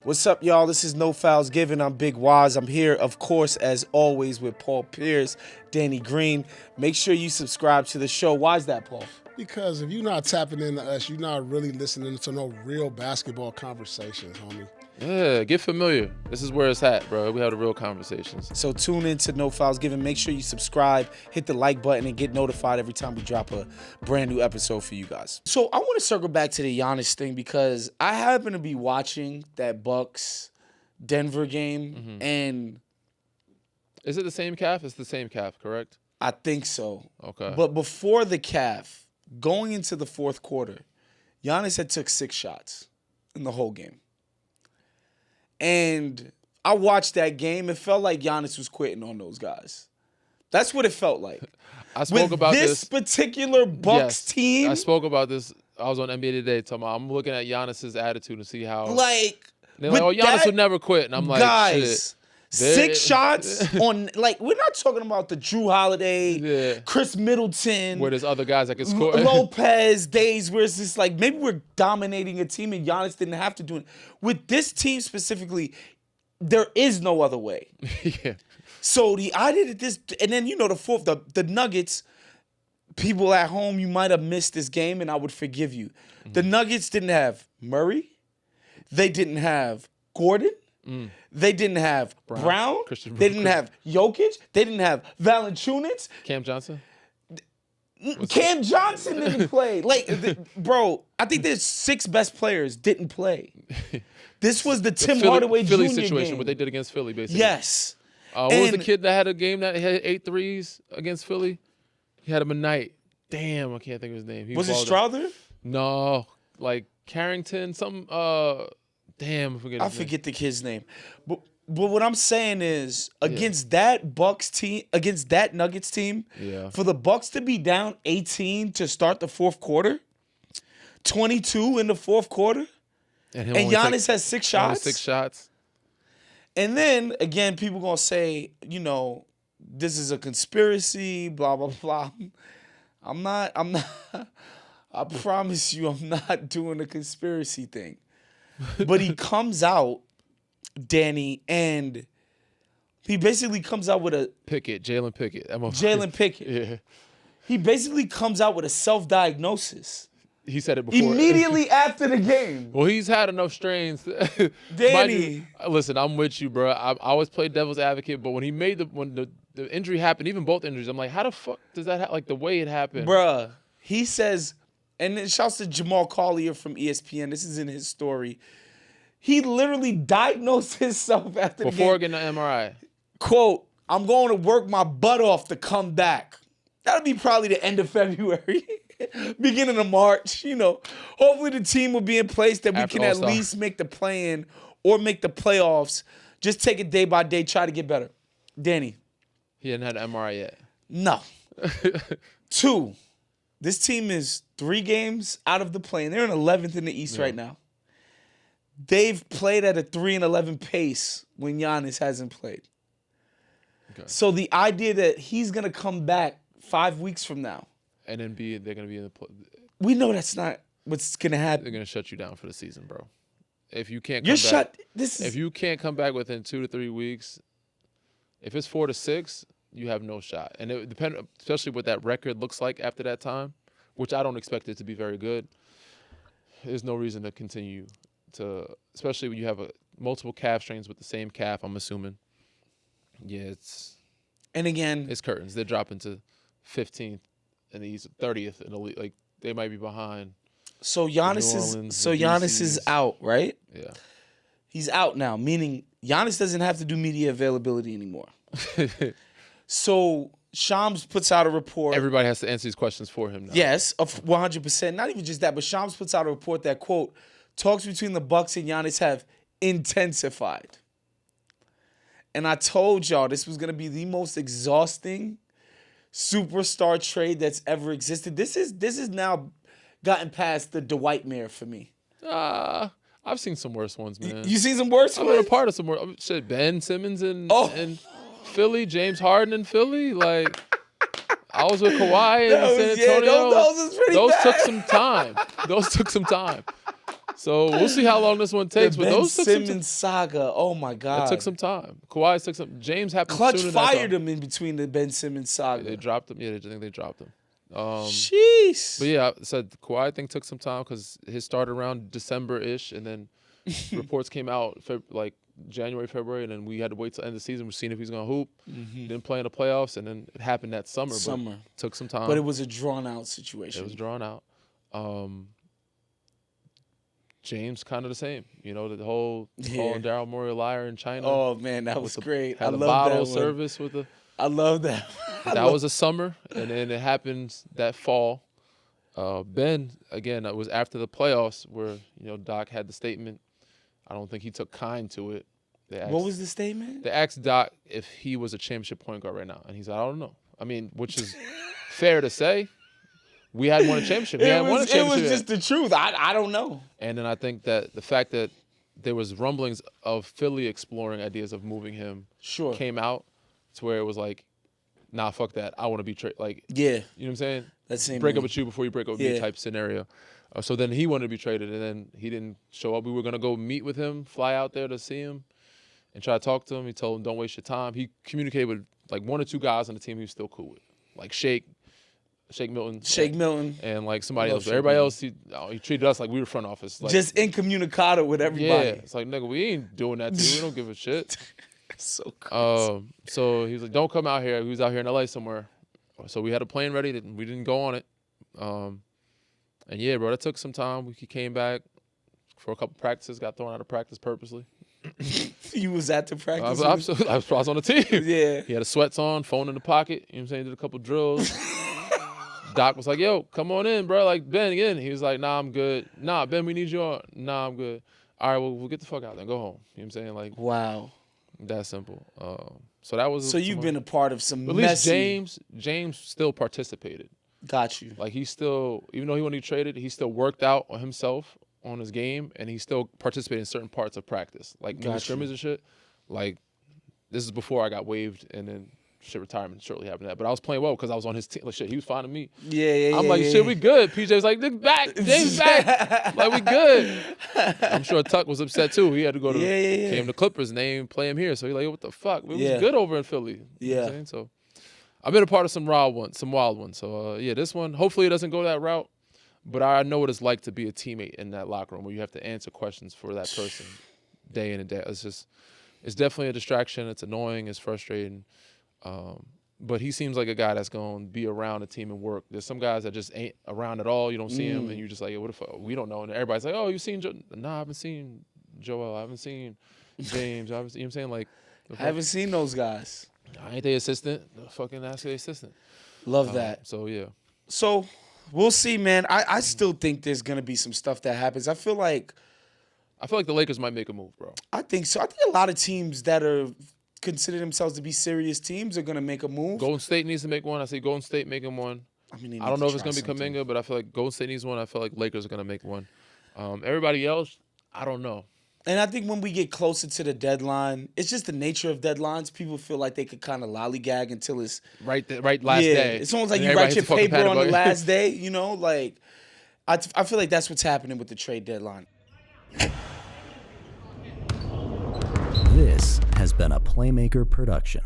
What's up, y'all? This is No Fouls Given. I'm Big Waz. I'm here, of course, as always, with Paul Pierce, Danny Green. Make sure you subscribe to the show. Why is that, Paul? Because if you're not tapping into us, you're not really listening to no real basketball conversations, homie. Yeah, get familiar. This is where it's at, bro. We have the real conversations. So tune in to No Fouls Given. Make sure you subscribe, hit the like button, and get notified every time we drop a brand new episode for you guys. So I want to circle back to the Giannis thing because I happen to be watching that Bucks Denver game, and Is it the same calf? It's the same calf, correct? I think so. Okay. But before the calf, going into the fourth quarter, Giannis had took 6 shots in the whole game. And I watched that game. It felt like Giannis was quitting on those guys. That's what it felt like. I spoke With about this particular Bucks team. I spoke about this. I was on NBA Today talking about I'm looking at Giannis's attitude and see how Like, they're like, oh, Giannis would never quit. And I'm like, guys, shit. 6 shots on, like, we're not talking about the Drew Holiday, Chris Middleton, where there's other guys that can score. Lopez days where it's just like maybe we're dominating a team and Giannis didn't have to do it. With this team specifically, there is no other way. Yeah. So the idea that this, and then the Nuggets, people at home, you might have missed this game and I would forgive you. The Nuggets didn't have Murray. They didn't have Gordon. They didn't have Brown. They didn't have Jokic. They didn't have Valanciunas. Cam Johnson? Cam Johnson didn't play. Bro, I think there's 6 best players didn't play. This was the Tim Hardaway Philly Jr. situation, game. what they did against Philly, basically. Yes. What was the kid that had a game that had 8 threes against Philly? He had him a night. Damn, I can't think of his name. Was it Strother? No, like Carrington, some damn, I forget the kid's name. But what I'm saying is against that Bucks team, against that Nuggets team, for the Bucks to be down 18 to start the fourth quarter, 22 in the fourth quarter, and Giannis has 6 shots. 6 shots. And then again, people gonna say, this is a conspiracy, blah blah blah. I'm not. I promise you, I'm not doing a conspiracy thing. But he comes out, Danny, and he basically comes out with a Jalen Pickett. Jalen Pickett. Yeah. He basically comes out with a self-diagnosis. He said it before. Immediately after the game. Well, he's had enough strains. Danny. Listen, I'm with you, bro. I always play devil's advocate, but when he made when the injury happened, even both injuries, I'm like, how the fuck does that like the way it happened? Bruh, he says, and it shouts to Jamal Collier from ESPN. This is in his story. He literally diagnosed himself after the game. Before getting an MRI. Quote, I'm going to work my butt off to come back. That'll be probably the end of February. Beginning of March, Hopefully the team will be in place that we can at least make the play-in or make the playoffs. Just take it day by day, try to get better. Danny. He hadn't had an MRI yet. No. 2, this team is 3 games out of the play-in. They're in 11th in the East right now. They've played at a 3-11 pace when Giannis hasn't played. Okay. So the idea that he's going to come back 5 weeks from now. And then they're going to be in the we know that's not what's going to happen. They're going to shut you down for the season, bro. If you can't come back. If you can't come back within 2 to 3 weeks, if it's 4 to 6, you have no shot. And it depends, especially what that record looks like after that time, which I don't expect it to be very good. There's no reason to continue to, especially when you have multiple calf strains with the same calf, I'm assuming. Yeah, and again, it's curtains. They're dropping to 15th and he's 30th in the league. Like, they might be behind. So Giannis is out, right? Yeah. He's out now, meaning Giannis doesn't have to do media availability anymore. So Shams puts out a report. Everybody has to answer these questions for him now. Yes, of 100%. Not even just that, but Shams puts out a report that, quote, talks between the Bucks and Giannis have intensified. And I told y'all this was going to be the most exhausting superstar trade that's ever existed. This is now gotten past the Dwight Mayer for me. I've seen some worse ones, man. You seen some worse ones? I've been a part of some worse. Shit, Ben Simmons and Philly, James Harden in Philly. Like, I was with Kawhi in San Antonio. Those was pretty bad. Those took some time. So we'll see how long this one takes. The But Ben those Simmons saga. Oh my God. It took some time. Kawhi took some. James happened. Clutch sooner fired him in between the Ben Simmons saga. They dropped him. Yeah, I think they dropped him. Jeez. But yeah, I said Kawhi I think took some time because his start around December-ish, and then reports came out like January, February, and then we had to wait till the end of the season. We're seeing if he's gonna hoop. Didn't play in the playoffs, and then it happened that summer. But took some time. But it was a drawn out situation. It was drawn out. James kind of the same. You know, the whole Daryl Morey liar in China. Oh man, that was great. Had I a love bottle that service with the. I love that. That was a summer, and then it happened that fall. Ben, again, it was after the playoffs where Doc had the statement. I don't think he took kind to it. What was the statement? They asked Doc if he was a championship point guard right now, and he said, "I don't know." I mean, which is fair to say. We hadn't won a championship. It was just the truth. I don't know. And then I think that the fact that there was rumblings of Philly exploring ideas of moving him came out to where it was like, nah, fuck that. I want to be traded. Like, yeah. You know what I'm saying? That same break up with you before you break up with me type scenario. So then he wanted to be traded, and then he didn't show up. We were going to go meet with him, fly out there to see him, and try to talk to him. He told him, don't waste your time. He communicated with like one or two guys on the team he was still cool with, like Shake Milton, and like somebody else. But everybody else, he treated us like we were front office. Like, just incommunicado with everybody. Yeah, it's like, nigga, we ain't doing that to you. We don't give a shit. So crazy. So he was like, don't come out here. He was out here in LA somewhere. So we had a plane ready. We didn't go on it. And yeah, bro, that took some time. He came back for a couple practices, got thrown out of practice purposely. You was at the practice? I was on the team. Yeah. He had his sweats on, phone in the pocket. You know what I'm saying? Did a couple drills. Doc was like, yo, come on in, bro. Like, Ben, again. He was like, nah, I'm good. Nah, Ben, we need you on. Nah, I'm good. All right, well, we'll get the fuck out then. Go home. You know what I'm saying? Like, wow. That simple. So that was. So you've been a part of some. At least James still participated. Got you. Like he still, even though he wasn't traded, he still worked out on himself, on his game, and he still participated in certain parts of practice, like mini scrimmage and shit. Like this is before I got waived, and then retirement shortly happened that. But I was playing well because I was on his team. Like shit, he was finding me. Yeah. I'm like, shit, we good. PJ was like, back, James back. Like we good. I'm sure Tuck was upset too. He had to go to came to Clippers and they didn't play him here. So he's like, what the fuck? It was good over in Philly. You know what I'm saying? So I've been a part of some wild ones. So this one, hopefully it doesn't go that route. But I know what it's like to be a teammate in that locker room where you have to answer questions for that person day in and day out. It's definitely a distraction. It's annoying. It's frustrating. But he seems like a guy that's going to be around the team and work. There's some guys that just ain't around at all. You don't see him, and you're just like, what if we don't know? And everybody's like, oh, you seen Joe? Nah, I haven't seen Joel. I haven't seen James. I haven't seen, you know what I'm saying? Like, I haven't seen those guys. Ain't they assistant? Fucking ask their assistant. Love that. So, yeah. So, we'll see, man. I still think there's going to be some stuff that happens. I feel like the Lakers might make a move, bro. I think so. I think a lot of teams that are consider themselves to be serious teams are going to make a move. Golden State needs to make one. I see Golden State making one. I don't know if it's going to be Kuminga, but I feel like Golden State needs one. I feel like Lakers are going to make one. Everybody else, I don't know. And I think when we get closer to the deadline, it's just the nature of deadlines. People feel like they could kind of lollygag until it's right last day. It's almost like you write your paper on the last day, you know? Like, I feel like that's what's happening with the trade deadline. This has been a Playmaker production.